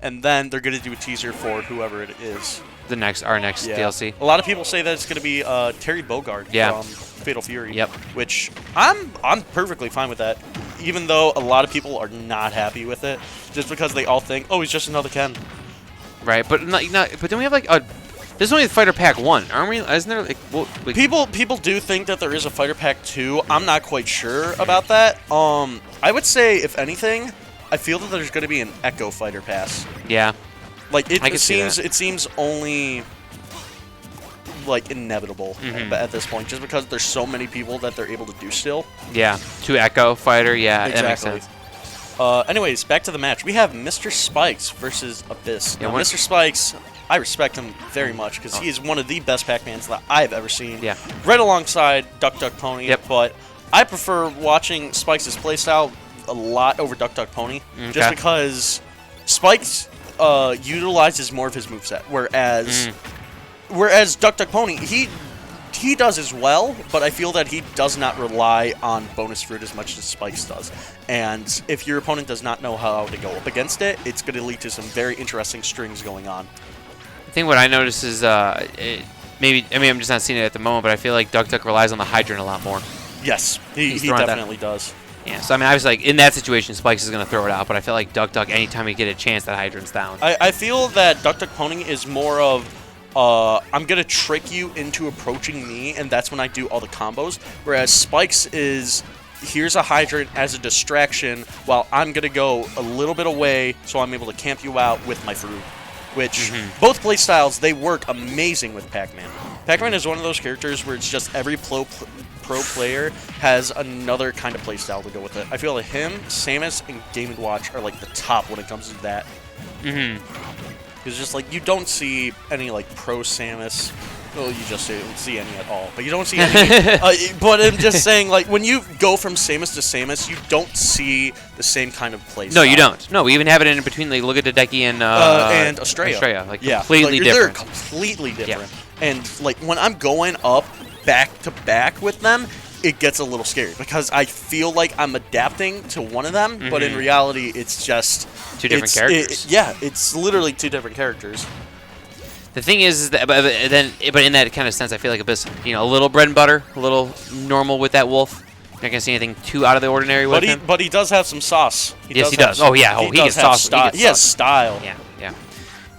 and then they're going to do a teaser for whoever it is. Our next DLC. A lot of people say that it's going to be Terry Bogard from Fatal Fury. Yep. Which I'm perfectly fine with that, even though a lot of people are not happy with it, just because they all think, oh, he's just another Ken. Right, but but then we have like a. This is only Fighter Pack 1, aren't we? Isn't there like people do think that there is a Fighter Pack 2. I'm not quite sure about that. I would say, if anything, I feel that there's going to be an Echo Fighter Pass. Yeah. Like it seems only like inevitable at this point, just because there's so many people that they're able to do still. Yeah. To Echo Fighter, yeah, exactly. That makes sense. Anyways, back to the match. We have Mr. Spikes versus Abyss. Now, Mr. Spikes, I respect him very much because he is one of the best Pac-Mans that I've ever seen. Yeah. Right alongside Duck Duck Pony. Yep. But I prefer watching Spikes' playstyle a lot over Duck Duck Pony, just because Spikes utilizes more of his moveset, whereas Duck Duck Pony, he does as well, but I feel that he does not rely on bonus fruit as much as Spikes does. And if your opponent does not know how to go up against it, it's going to lead to some very interesting strings going on. I think what I notice is maybe, I mean, I'm just not seeing it at the moment, but I feel like Duck Duck relies on the Hydrant a lot more. Yes, he definitely does. Yeah, so I mean, obviously, like, in that situation, Spikes is going to throw it out, but I feel like Duck Duck, anytime you get a chance, that Hydrant's down. I feel that Duck Duck Pony is more of, I'm going to trick you into approaching me, and that's when I do all the combos, whereas Spikes is, here's a Hydrant as a distraction, while I'm going to go a little bit away, so I'm able to camp you out with my fruit. Which, both playstyles, they work amazing with Pac-Man. Pac-Man is one of those characters where it's just every pro player has another kind of playstyle to go with it. I feel like him, Samus, and Game & Watch are like the top when it comes to that. It's just like, you don't see any like pro Samus. Well, you just don't see any at all. But you don't see any. But I'm just saying, like, when you go from Samus to Samus, you don't see the same kind of playstyle. No, you don't. No, we even have it in between. Like, look at Hideki and Estrella. Like, completely different. They're completely different. Yeah. And like when I'm going up back to back with them, it gets a little scary because I feel like I'm adapting to one of them, but in reality, it's just two different characters. It's literally two different characters. The thing is that, but in that kind of sense, I feel like Abyss, a little bread and butter, a little normal with that wolf. You're not gonna see anything too out of the ordinary with him. But he does have some sauce. Yes, he does. Oh yeah, he gets sauce. He has style. Yeah.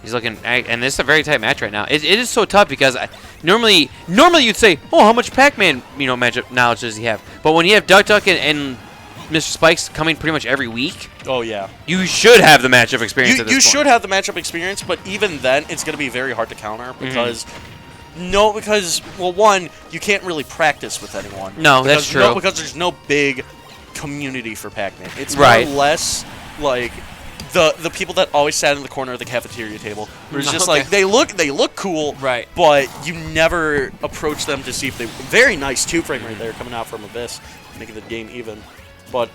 He's looking, and this is a very tight match right now. It is so tough because normally you'd say, oh, how much Pac-Man matchup knowledge does he have? But when you have Duck Duck and Mr. Spikes coming pretty much every week, oh yeah, you should have the matchup experience. You should have the matchup experience, but even then, it's going to be very hard to counter because well, one, you can't really practice with anyone. No, that's true. Because there's no big community for Pac-Man. It's more or less like the people that always sat in the corner of the cafeteria table. Where it's just like they look cool, right? But you never approach them to see if they. Very nice 2-frame right there coming out from Abyss, making the game even. But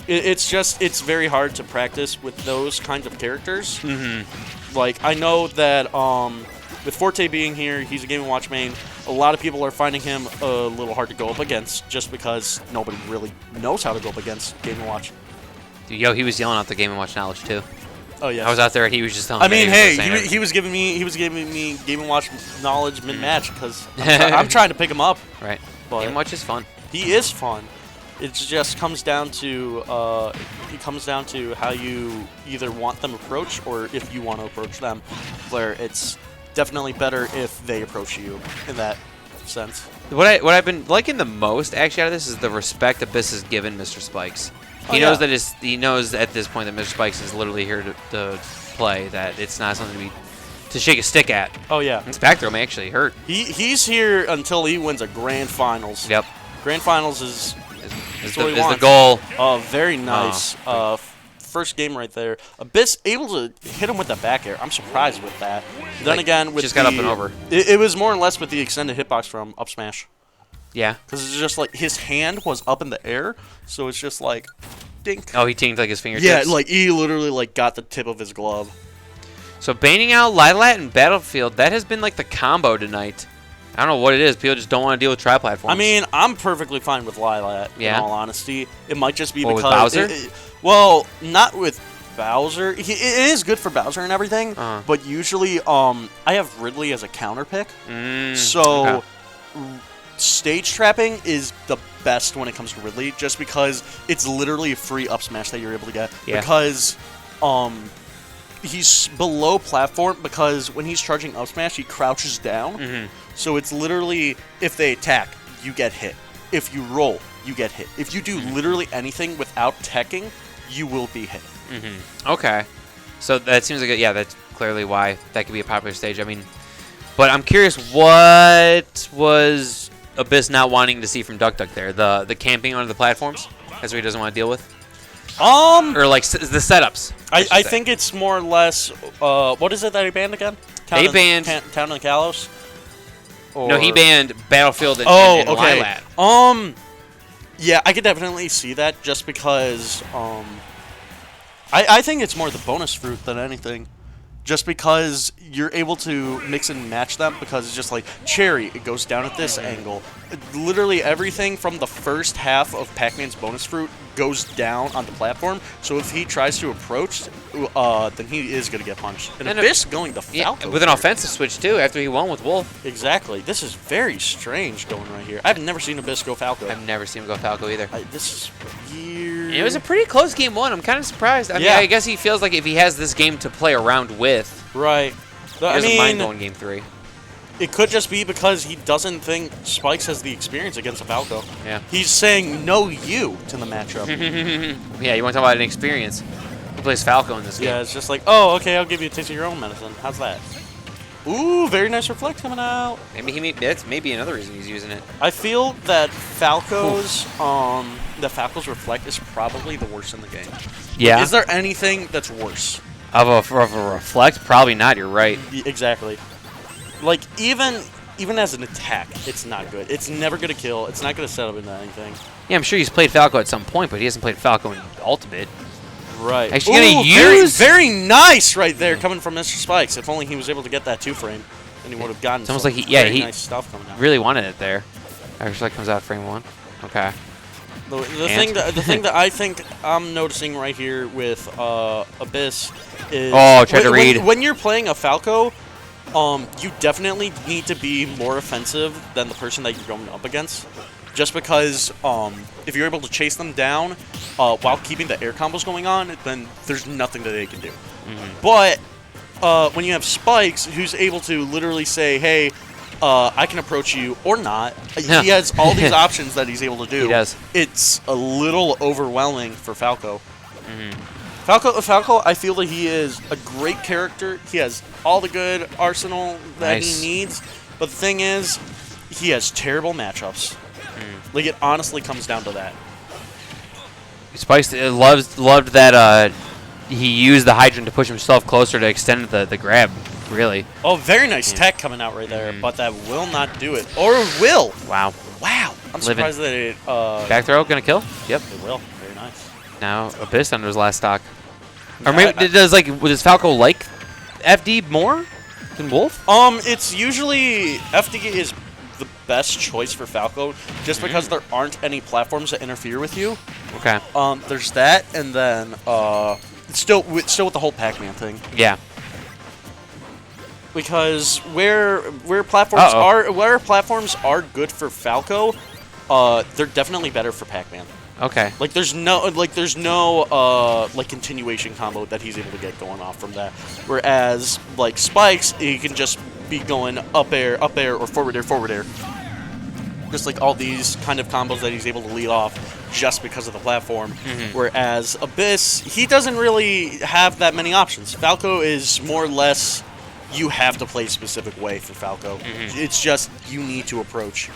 it's very hard to practice with those kinds of characters. Like I know that with Forte being here, he's a Game & Watch main. A lot of people are finding him a little hard to go up against, just because nobody really knows how to go up against Game & Watch. He was yelling out the Game & Watch knowledge too. Oh yeah. I was out there and he was just telling me. I mean, hey, he was giving me Game & Watch knowledge mid-match because I'm trying to pick him up. Right. But Game & Watch is fun. He is fun. It just comes down to how you either want them approach or if you want to approach them. Where it's definitely better if they approach you in that sense. What I've been liking the most actually out of this is the respect Abyss has given Mr. Spikes. He knows that he knows at this point that Mr. Spikes is literally here to play. That it's not something to shake a stick at. Oh yeah. This back throw may actually hurt. He's here until he wins a Grand Finals. Yep. Grand Finals is the goal. Oh, very nice. First game right there. Abyss able to hit him with the back air. I'm surprised with that. Then again, with got up and over. It was more or less with the extended hitbox from up smash. Yeah. Because it's just like his hand was up in the air, so it's just like, dink. Oh, he tinged like his fingertips? Yeah, like he literally like got the tip of his glove. So baiting out Lilat and Battlefield, that has been like the combo tonight. I don't know what it is. People just don't want to deal with tri-platforms. I mean, I'm perfectly fine with Lilat, in all honesty. It might just be because... With Bowser? Well, not with Bowser. It is good for Bowser and everything, but usually I have Ridley as a counter pick. So stage trapping is the best when it comes to Ridley, just because it's literally a free up smash that you're able to get. Yeah. Because he's below platform, because when he's charging up smash, he crouches down. So it's literally, if they attack, you get hit. If you roll, you get hit. If you do literally anything without teching, you will be hit. Okay. So that seems like, that's clearly why that could be a popular stage. I mean, but I'm curious, what was Abyss not wanting to see from Duck Duck there? The camping on the platforms? That's what he doesn't want to deal with? Or like the setups? I think it's more or less, what is it that he banned again? Town of the Kalos? Or... No, he banned Battlefield and Lilat. Yeah, I could definitely see that, just because I think it's more the bonus fruit than anything. Just because you're able to mix and match them, because it's just like Cherry, it goes down at this angle. Literally everything from the first half of Pac-Man's bonus fruit goes down on the platform. So if he tries to approach, then he is going to get punched. And Abyss going the Falco. With an offensive switch too, after he won with Wolf. Exactly. This is very strange going right here. I've never seen Abyss go Falco. I've never seen him go Falco either. This is weird. It was a pretty close game one. I'm kind of surprised. I mean, I guess he feels like if he has this game to play around with, right. He doesn't mind going game 3. It could just be because he doesn't think Spikes has the experience against a Falco. Yeah. He's saying no you to the matchup. Yeah, you want to talk about an experience? He plays Falco in this game. Yeah, it's just like, oh, okay, I'll give you a taste of your own medicine. How's that? Ooh, very nice reflect coming out. Maybe that's maybe another reason he's using it. I feel that Falco's reflect is probably the worst in the game. Yeah. Is there anything that's worse? Of a reflect? Probably not. You're right. Exactly. Like, even as an attack, it's not good. It's never going to kill. It's not going to set up into anything. Yeah, I'm sure he's played Falco at some point, but he hasn't played Falco in Ultimate. Right. Actually, going to use... Very nice right there coming from Mr. Spikes. If only he was able to get that 2-frame, then he would have gotten it's almost some like very nice stuff coming out. Really wanted it there. Actually, comes out frame 1. Okay. The thing that I think I'm noticing right here with Abyss is... Oh, tried to read. When you're playing a Falco, you definitely need to be more offensive than the person that you're going up against. Just because if you're able to chase them down while keeping the air combos going on, then there's nothing that they can do. But when you have Spikes, who's able to literally say, hey, I can approach you or not. He has all these options that he's able to do. He does. It's a little overwhelming for Falco. Falco, I feel that he is a great character. He has all the good arsenal that he needs. But the thing is, he has terrible matchups. Like, it honestly comes down to that. Spikes loved that he used the Hydrant to push himself closer to extend the grab, really. Oh, very nice tech coming out right there, but that will not do it. Or will. Wow. I'm surprised that it... Back throw, gonna kill? Yep. It will. Very nice. Now, Abyss under his last stock. Or maybe, does Falco like FD more than Wolf? It's usually... FD is the best choice for Falco, just because there aren't any platforms that interfere with you. Okay. There's that, and then still with the whole Pac-Man thing. Yeah. Because where platforms are good for Falco, they're definitely better for Pac-Man. Okay. Like there's no continuation combo that he's able to get going off from that. Whereas like Spikes, he can just be going up air, or forward air. Just like all these kind of combos that he's able to lead off just because of the platform. Whereas Abyss, he doesn't really have that many options. Falco is more or less, you have to play a specific way for Falco. It's just you need to approach.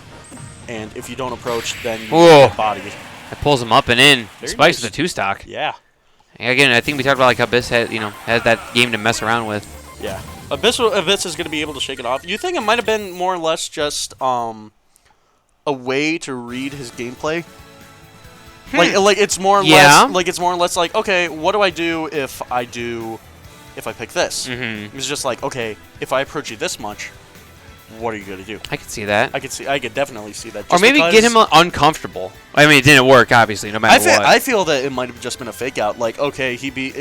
And if you don't approach, then you get bodied. That pulls him up and in. Very Spikes nice. with a 2-stock. Yeah. Again, I think we talked about like how Abyss has that game to mess around with. Yeah. Abyss is going to be able to shake it off. You think it might have been more or less just a way to read his gameplay? Like it's more or less like, okay, what do I do if I pick this? It's just like, okay, if I approach you this much, what are you gonna do? I could see that. I could definitely see that. Or Just maybe get him uncomfortable. I mean, it didn't work, obviously, no matter what. I feel that it might have just been a fake out. Like, okay,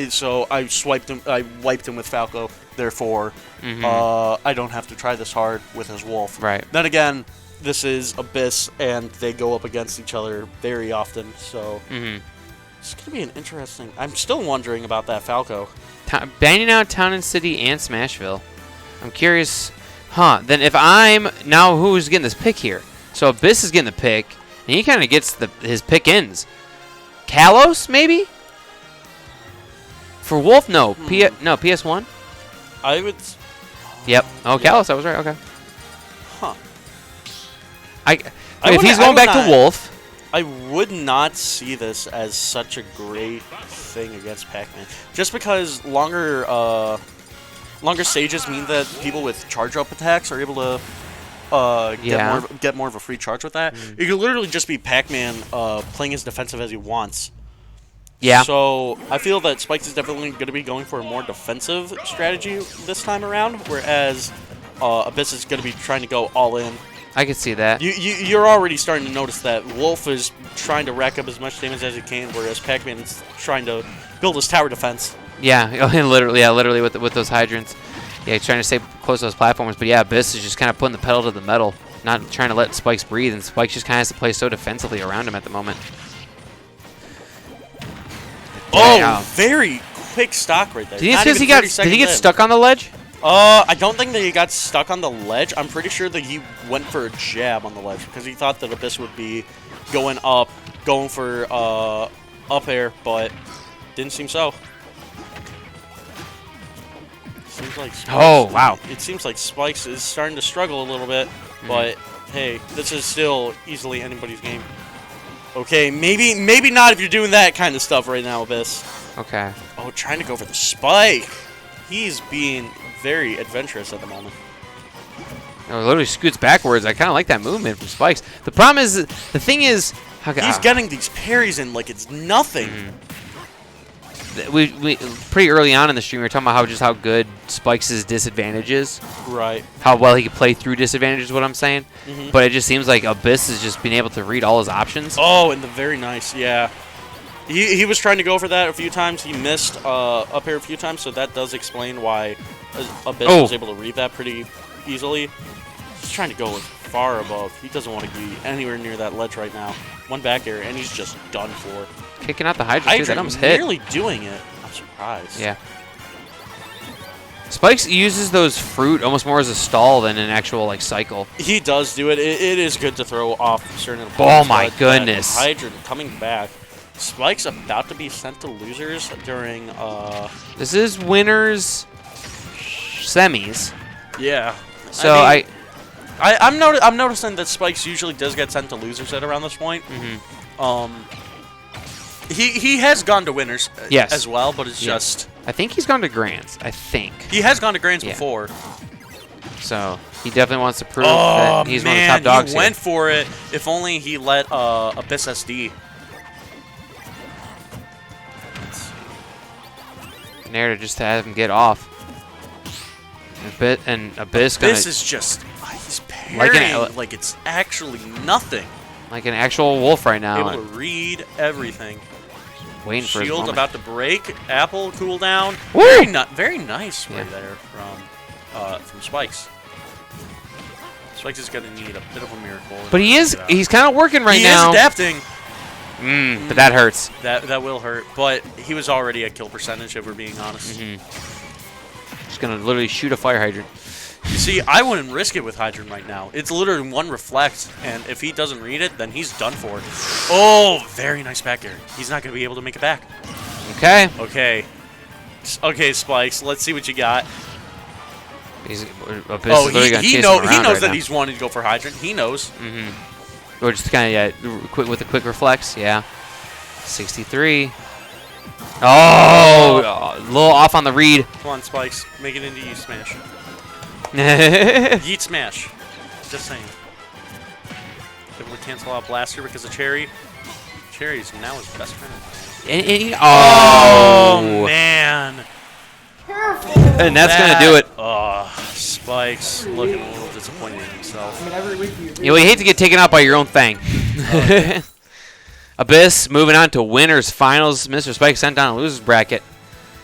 so I swiped him. I wiped him with Falco. Therefore, I don't have to try this hard with his Wolf. Right. Then again, this is Abyss, and they go up against each other very often. So it's gonna be an interesting. I'm still wondering about that Falco. Banning out Town and City and Smashville. I'm curious. Huh. Then if I'm now, who's getting this pick here? So Abyss is getting the pick, and he kind of gets his pick ends. Kalos, maybe. For Wolf, no. No, PS1. I would. Yep. Oh, Kalos, I was right. Okay. Huh. If he's going back to Wolf, I would not see this as such a great thing against Pac-Man, just because longer stages mean that people with charge-up attacks are able to get more of a free charge with that. It could literally just be Pac-Man playing as defensive as he wants. Yeah. So I feel that Spikes is definitely going to be going for a more defensive strategy this time around, whereas Abyss is going to be trying to go all in. I could see that. You're already starting to notice that Wolf is trying to rack up as much damage as he can, whereas Pac-Man is trying to build his tower defense. Yeah, literally with those hydrants. Yeah, he's trying to stay close to those platforms, but yeah, Abyss is just kind of putting the pedal to the metal, not trying to let Spikes breathe, and Spikes just kind of has to play so defensively around him at the moment. Oh, very quick stock right there. Did he get stuck on the ledge? I don't think that he got stuck on the ledge. I'm pretty sure that he went for a jab on the ledge because he thought that Abyss would be going for up air, but didn't seem so. Seems like Spikes, It seems like Spikes is starting to struggle a little bit, but hey, this is still easily anybody's game. Okay, maybe not if you're doing that kind of stuff right now, Abyss. Okay. Oh, trying to go for the spike. He's being very adventurous at the moment. Oh, literally scoots backwards. I kind of like that movement from Spikes. The problem is, the thing is, he's getting these parries in like it's nothing. We pretty early on in the stream we were talking about how good Spikes' disadvantage is. Right. How well he can play through disadvantage is what I'm saying. But it just seems like Abyss is just being able to read all his options. Oh, and the very nice, yeah. He was trying to go for that a few times. He missed up here a few times, so that does explain why Abyss was able to read that pretty easily. He's trying to go far above. He doesn't want to be anywhere near that ledge right now. One back air, and he's just done for. Kicking out the Hydra, too. That almost hit. Nearly doing it. I'm surprised. Yeah. Spikes uses those fruit almost more as a stall than an actual cycle. He does do it. It is good to throw off certain opponents. Oh my goodness. Hydra coming back. Spike's about to be sent to losers during This is winners semis. Yeah. So I'm noticing that Spikes usually does get sent to losers at around this point. He has gone to winners as well, but it's just I think he's gone to grands. I think he has gone to grands before. So he definitely wants to prove that he's one of the top dogs. He went for it. If only he let Abyss SD. Nair just to have him get off. Abyss is just he's parrying like it's actually nothing. Like an actual wolf right now. Able to read everything. Waiting for his Shield moment. about to break. Apple cooldown. Very nice right there from Spikes. Spikes is gonna need a bit of a miracle. But he's kind of working right now. He is adapting. But that hurts. That will hurt. But he was already at kill percentage, if we're being honest. Just gonna literally shoot a fire hydrant. See, I wouldn't risk it with Hydrant right now. It's literally one reflect, and if he doesn't read it, then he's done for. Oh, very nice back air. He's not going to be able to make it back. Okay. Okay, Spikes. Let's see what you got. He knows that he's wanting to go for Hydrant. He knows. Or just kind of with a quick reflex. Yeah. 63. Oh, a little off on the read. Come on, Spikes. Make it into Yeet Smash. Yeet Smash. Just saying. Able to cancel out Blaster because of Cherry. Cherry's now his best friend. Oh, man. And that's going to do it. Spikes looking a little disappointed in himself. I mean, every week you You hate to get taken out by your own thing. Abyss moving on to winners finals. Mr. Spike sent down a losers bracket.